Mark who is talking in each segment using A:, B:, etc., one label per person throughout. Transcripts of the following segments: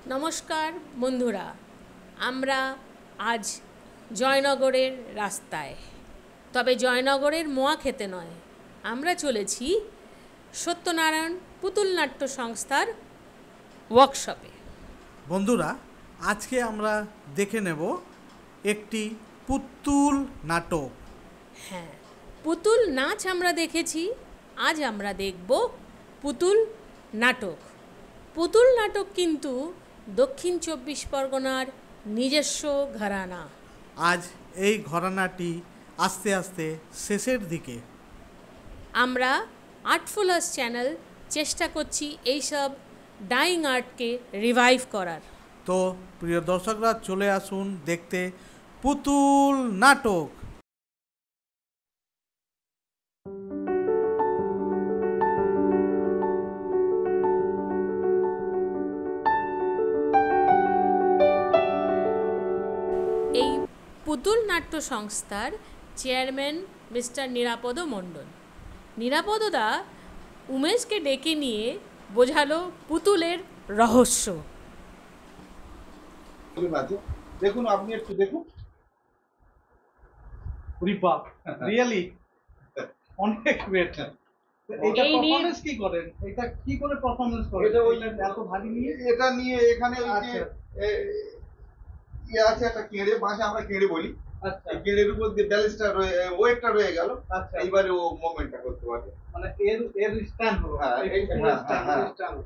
A: নমস্কার বন্ধুরা, আমরা আজ জয়নগরের রাস্তায়, তবে জয়নগরের মোয়া খেতে নয়, আমরা চলেছি সত্যনারায়ণ পুতুল নাট্য সংস্থার ওয়ার্কশপে।
B: বন্ধুরা, আজকে আমরা দেখে নেব একটি পুতুল নাটক।
A: হ্যাঁ, পুতুল নাচ আমরা দেখেছি, আজ আমরা দেখব পুতুল নাটক। পুতুল নাটক কিন্তু দক্ষিণ 24 পরগনার নিজস্ব ঘরানা।
B: আজ এই ঘরানাটি আস্তে আস্তে শেষের দিকে।
A: আমরা আর্টফুলার্স চ্যানেল চেষ্টা করছি এইসব ডাইং আর্টকে রিভাইভ করার।
B: তো প্রিয় দর্শকরা, চলে আসুন দেখতে পুতুল নাটক।
A: এই পুতুল নাট্য সংস্থার চেয়ারম্যান মিস্টার নিরাপদ মণ্ডল। নিরাপদদা উমেশকে ডেকে নিয়ে বোঝালো পুতুলের রহস্য।
C: দেখুন, আপনি একটু দেখুন।
B: রিয়েলি অনেক বেটার। এটা পারফরম্যান্স কি করেন? এটা কি করে পারফরম্যান্স করেন?
C: এটা ওই
B: এত ভারী নিয়ে,
C: এটা নিয়ে এখানে ওই যে ইয়ে আছে একটা কেড়ে, ভাষা আমরা কেড়ে বলি।
B: আচ্ছা,
C: কেড়ের উপর দিয়ে ব্যালেন্সটা ওয়েটটা রয়ে গেল।
B: আচ্ছা,
C: এইবারে ও মোমেন্টটা করতে পারবে,
B: মানে এর স্ট্যান্ড হলো।
C: হ্যাঁ, এই স্ট্যান্ড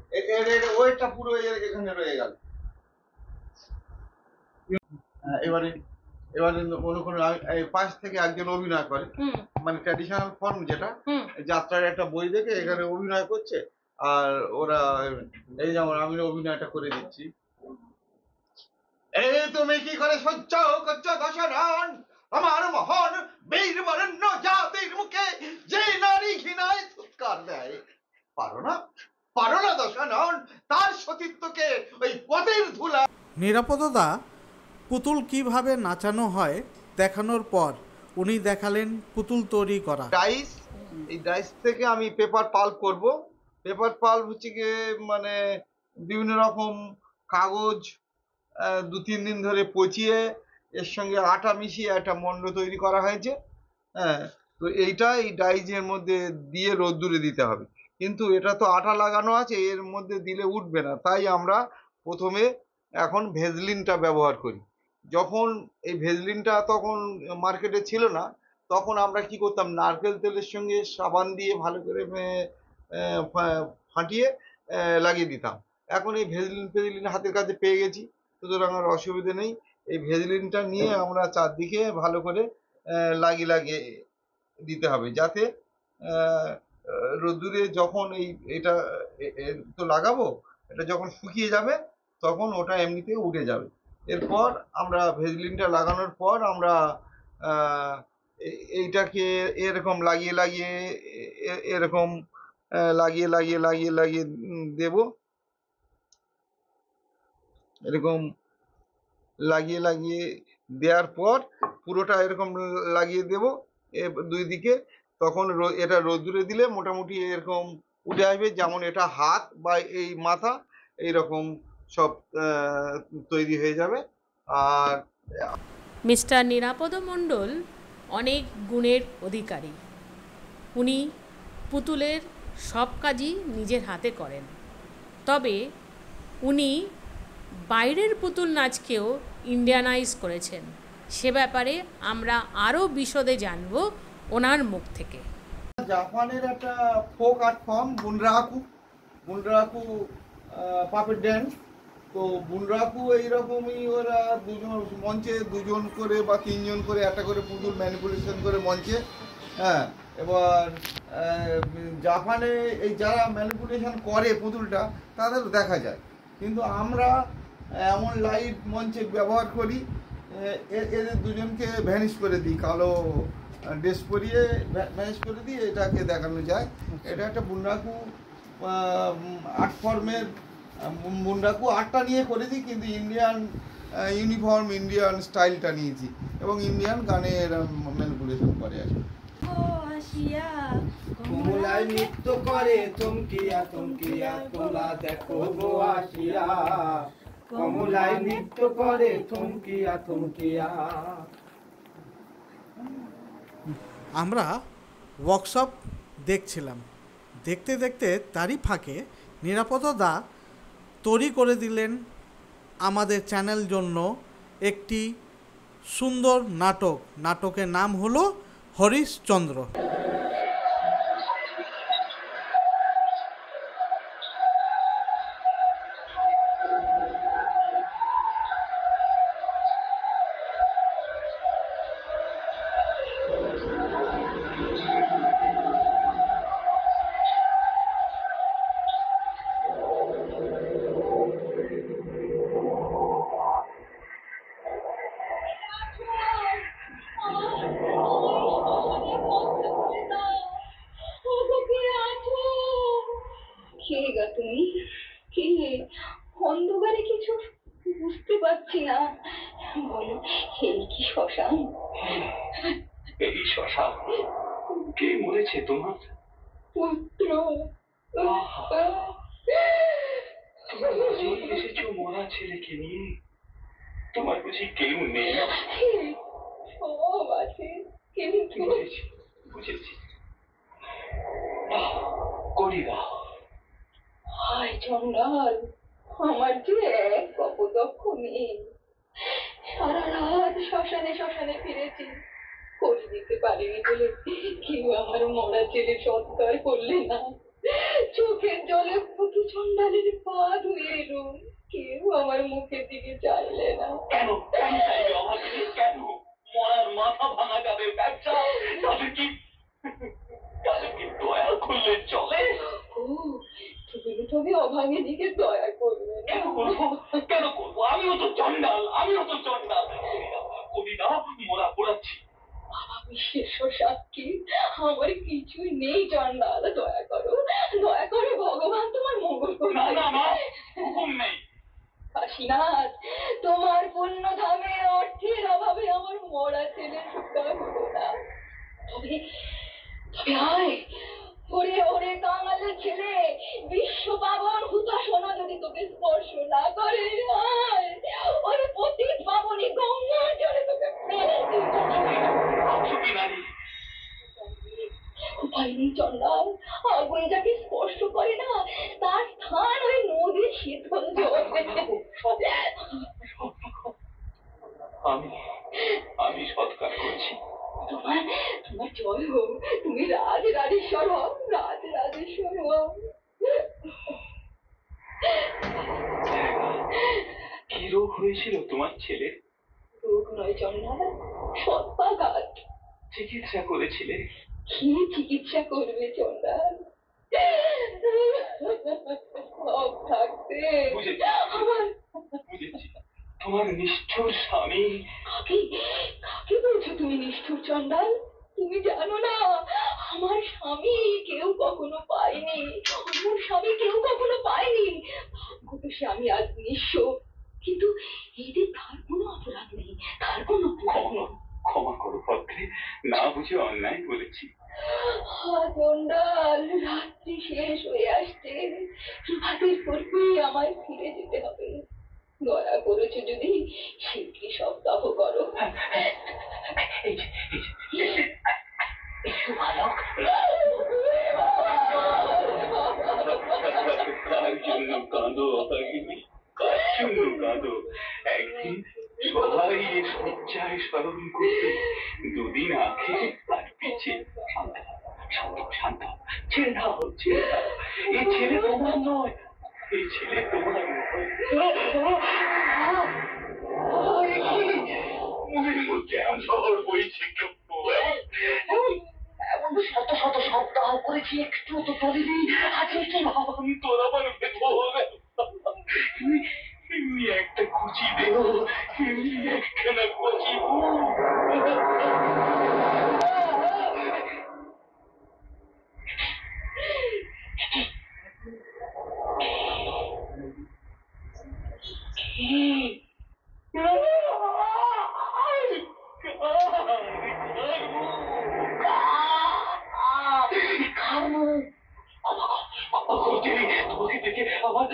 C: এর ওয়েটটা পুরো এখানে রয়ে গেল। এবারে মনে করুন পাশ থেকে একজন অভিনয় করে, মানে ট্র্যাডিশনাল ফর্ম যেটা, যাত্রার একটা বই দেখে এখানে অভিনয় করছে। আর ওরা এই যেমন আমি অভিনয়টা করে দিচ্ছি। এই তুমি কি করে সহ্য করছো দশরথ, আমার মহান বীর বরেণ্য জাতির মুখে যে নারী ঘৃণায় চিৎকার দেয়? পারো না দশরথ, তার সতীত্বকে ওই পদের ধুলা।
B: নিরাপদদা পুতুল কিভাবে নাচানো হয় দেখানোর পর উনি দেখালেন পুতুল তৈরি করা।
C: ডাইস, এই ডাইস থেকে আমি পেপার পাল্প করব। পেপার পাল্প হচ্ছে গিয়ে মানে বিভিন্ন রকম কাগজ 2-3 দিন ধরে পচিয়ে এর সঙ্গে আটা মিশিয়ে একটা মণ্ড তৈরি করা হয়েছে। হ্যাঁ, তো এইটা এই ডাইজের মধ্যে দিয়ে রোদ্দুরে দিতে হবে, কিন্তু এটা তো আটা লাগানো আছে, এর মধ্যে দিলে উঠবে না। তাই আমরা প্রথমে এখন ভেজলিনটা ব্যবহার করি। যখন এই ভেজলিনটা তখন মার্কেটে ছিল না, তখন আমরা কি করতাম, নারকেল তেলের সঙ্গে সাবান দিয়ে ভালো করে ফাটিয়ে লাগিয়ে দিতাম। এখন এই ভেজলিন হাতের কাছে পেয়ে গেছি, সুতরাং আর অসুবিধে নেই। এই ভেজলিনটা নিয়ে আমরা চারদিকে ভালো করে লাগিয়ে দিতে হবে, যাতে রোদ্দুরে যখন এটা তো লাগাবো, এটা যখন শুকিয়ে যাবে তখন ওটা এমনিতে উঠে যাবে। এরপর আমরা ভেজলিনটা লাগানোর পর আমরা এইটাকে এরকম লাগিয়ে এরকম লাগিয়ে দেব। এরকম লাগিয়ে দেওয়ার পর পুরোটা এরকম লাগিয়ে দেব দুই দিকে। তখন এটা রোদ্দুরে দিলে মোটামুটি এরকম উঠে আসবে, যেমন এটা হাত বা এই মাথা এইরকম সব তৈরি হয়ে যাবে। আর
A: মিস্টার নিরাপদ মণ্ডল অনেক গুণের অধিকারী। উনি পুতুলের সব কাজই নিজের হাতে করেন, তবে উনি বাইরের পুতুল নাচকেও ইন্ডিয়ানাইজ করেছেন। সে ব্যাপারে আমরা আরও বিশদে জানব ওনার মুখ থেকে।
C: জাপানের একটা folk art form Bunraku puppet dance. তো বুনরাকু এইরকমই, ওরা মঞ্চে দুজন করে বা তিনজন করে একটা করে পুতুল ম্যানিপুলেশন করে মঞ্চে। হ্যাঁ, এবার জাপানে এই যারা ম্যানিপুলেশন করে পুতুলটা তাদের দেখা যায়, কিন্তু আমরা এমন লাইট মঞ্চে ব্যবহার করি, এদের দুজনকে ভ্যানিশ করে দিই, কালো ড্রেস পরিয়ে ভ্যানিশ করে দিই, এটাকে দেখানো যায়। এটা একটা বুনরাকু আর্ট ফর্মের বুনরাকু আর্টটা নিয়ে করেছি, কিন্তু ইন্ডিয়ান ইউনিফর্ম ইন্ডিয়ান স্টাইলটা নিয়েছি এবং ইন্ডিয়ান গানের ম্যানিপুলেশন করে আর কি।
D: কমলায় নৃত্য করে চমকিয়া চমকিয়া তোলা দেখো গো আসিয়া,
C: কমলায় নৃত্য করে থমকিয়া থমকিয়া।
B: আমরা ওয়ার্কশপ দেখছিলাম, দেখতে দেখতে তারই ফাঁকে নিরাপদা তৈরি করে দিলেন আমাদের চ্যানেল জন্য একটি সুন্দর নাটক। নাটকের নাম হলো হরিশচন্দ্র।
D: কে গা তুমি? কে? অন্ধকারে কিছু বুঝতে পারছি না। বলো, এই কি শ্মশান?
E: এই শ্মশান। কে মরেছে তোমার?
D: পুত্র।
E: তুমি এসেছো মরা ছেলেকে নিয়ে? তোমার বুঝি কেউ নেই?
D: সব আছে কিন্তু।
E: বুঝেছি বুঝেছি। করিবা
D: হায় চন্ডাল, আমার যে এক অপদক্ষ নেই। সারা রাত শ্মশানে শ্মশানে ফিরেছি, করি দিতে পারিনি বলে কেউ আমার মরা ছেলে সৎকার করলে না। চোখের জলে কত চন্ডালের পা ধুয়ে এলো, কেউ আমার মুখের দিকে চাইলে না।
E: কেন? কেন চাইবে আমার? কেন? মরার মাথা ভাঙা যাবে ব্যবসা, তাদেরকে দয়া করলে চলে?
D: ও, তুমি তবে অভাগী দিকে দয়া করবে?
E: কেন করবো? কেন করবো? আমিও তো চন্ডাল, আমিও তো চন্ডাল। করি না, মরা পোড়াচ্ছি।
D: বাবা বিশেষ সাক্ষী, আমার কিছুই নেই চন্ডাল, দয়া করো, দয়া করে ভগবান তোমার মঙ্গল করবে।
E: না না মা, হুকুম নেই।
D: কাশীনাথ, তোমার পুণ্য ধামে অর্থের অভাবে আমার মরা ছেলে সুখা হলো না। তবে তবে আয়, ওরে ওরে কাঙালের ছেলে, বিশ্ব পাবন হুতাশনা যদি তোকে স্পর্শ না করে, আয় ওরে পতিত পাবনী গঙ্গার জলে তোকে ফেলে দিই। উপায় নেই চন্ডাল, আগুন যাকে স্পর্শ করে না তার স্থান ওই নদীর শীতল জল।
E: আমি সৎকার করছি।
D: তোমার তোমার জয় হোক, তুমি রাজ রাজেশ্বর হও, রাজ রাজেশ্বর হও।
E: কি রোগ হয়েছিল তোমার ছেলে?
D: রোগ নয় চন্ডাল, সত্যাঘাত।
E: চিকিৎসা করেছিলে?
D: কি চিকিৎসা করবে চন্ডাল? সব থাকতে
E: বুঝেছি। তোমার নিষ্ঠুর স্বামী।
D: কাকে কাকে বলছো তুমি নিষ্ঠুর চন্ডাল? তুমি জানো না আমার স্বামী কেউ কখনো পায়নি, আমার স্বামী কেউ কখনো পায়নি। ভাগ্যবশে আমি আজ নিঃস্ব, কিন্তু এদের তার কোনো অপরাধ নেই, তার কোনো অপরাধ নেই।
E: ক্ষমা করো ভদ্রে, না বুঝে অন্যায় বলেছি।
D: চন্ডাল, রাত্রি শেষ হয়ে আসছে, প্রভাতের পূর্বেই আমায় ফিরে যেতে হবে। দয়া করেছো যদি শীঘ্রই সপ্তাহ করো।
E: কার জন্য কাঁদো অভাগিনী, কার জন্য কাঁদো? একদিন সবাই শয্যায় স্মরণ করবে, দুদিন আগে আর পিছে। শান্ত শান্ত শান্ত, ছেড়ে দাও ছেড়ে দাও। এই ছেলে তোমার নয়, এই ছেলে তোমার নয়। মনের মধ্যে ঝড় বইছে, এমন শত শত সপ্তাহ করেছি, একটু তো বলিনি আজকে কি ভাবন তোর আমার ভেতর। এমনি একটা কুচি দেহ, এমনি একখানা কুচি তোমাকে দেখে আমার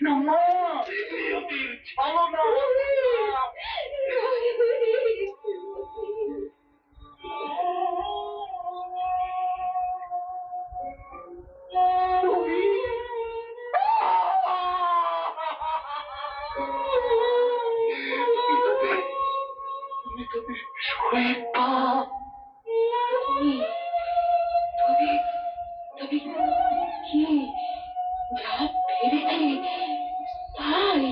E: না মা, নিয়তির ছলনা। শৈবা,
D: তবে তবে কি যা পেরেছি তাই?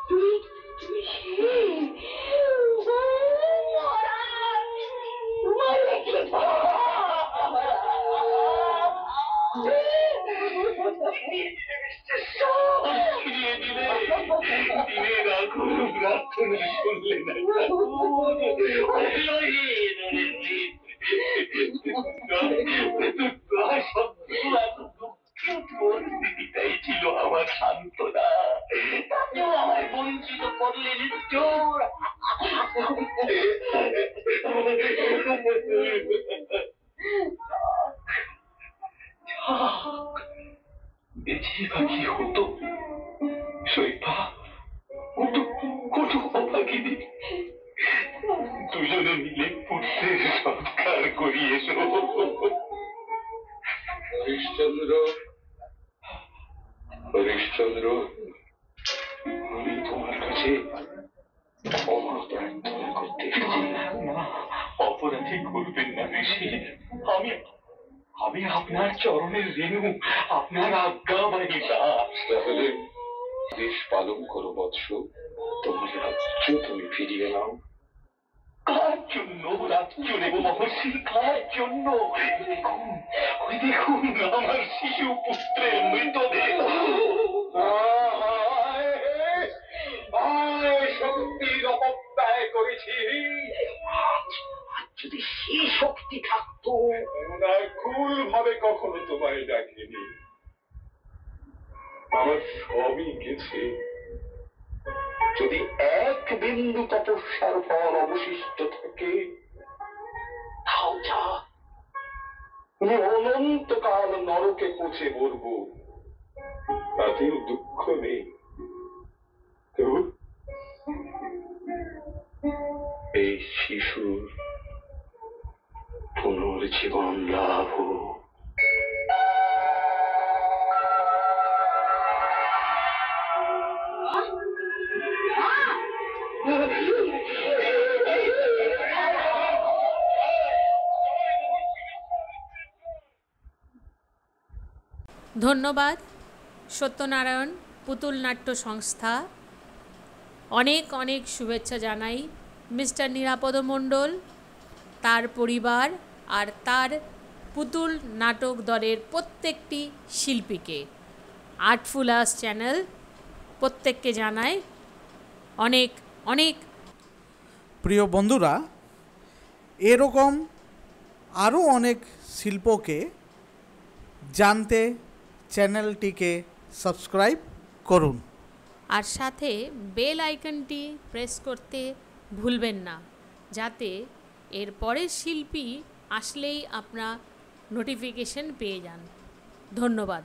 D: তুমি তুমি
E: ফিরিয়ে দিলে দিনের আগুন প্রার্থনা করলে না পরিস্থিতিটাই ছিল আমার সান্ত্বনা, তাকেও আমায় বঞ্চিত করলে নিষ্ঠুর। বেঁচে বা কি হতো শৈবা, কটু কটু অভাগিনী, দুজনে মিলে পুত্রের সৎকার করি এসো। হরিশ্চন্দ্র, হরিশ্চন্দ্র, আমি তোমার কাছে ক্ষমা প্রার্থনা করতে এসেছি। না, অপরাধী করবেন না ঋষি। আমি আমি আপনার চরণের রেণু, আপনার আজ্ঞাবাহী দাস। তাহলে দেশ পালন করো বৎস, তোমার রাজ্য তুমি ফিরিয়ে নাও। কার জন্য রাজ্য নেব মহর্ষি, কার জন্য? দেখুন, ওই দেখুন আমার শিশু পুত্রের মৃতদেহ। শক্তির অপব্যয় করেছি। যদি সেই শক্তি থাকতো,
F: কুল ভাবে কখনো তোমায় ডাকিনি। আমার সবই গেছে।
E: যদি এক বিন্দু তপস্যার ফল অবশিষ্ট থাকে, তাও যা, আমি অনন্তকাল নরকে পৌঁছে মরব,
F: তাতেও দুঃখ নেই। তবু
E: এই শিশুর পুনর্জীবন লাভ হোক।
A: ধন্যবাদ সত্যনারায়ণ পুতুল নাট্য সংস্থা। অনেক অনেক শুভেচ্ছা জানাই মিস্টার নিরাপদ মণ্ডল, তার পরিবার আর তার পুতুল নাটক দলের প্রত্যেকটি শিল্পীকে। আর্টফুল আর্টস চ্যানেল প্রত্যেককে জানায় অনেক অনেক।
B: প্রিয় বন্ধুরা, এরকম আরও অনেক শিল্পকে জানতে চ্যানেলটিকে সাবস্ক্রাইব করুন
A: আর সাথে বেল আইকনটি প্রেস করতে ভুলবেন না, যাতে এর পরের শিল্পী আসলেই আপনারা নোটিফিকেশন পেয়ে যান। ধন্যবাদ।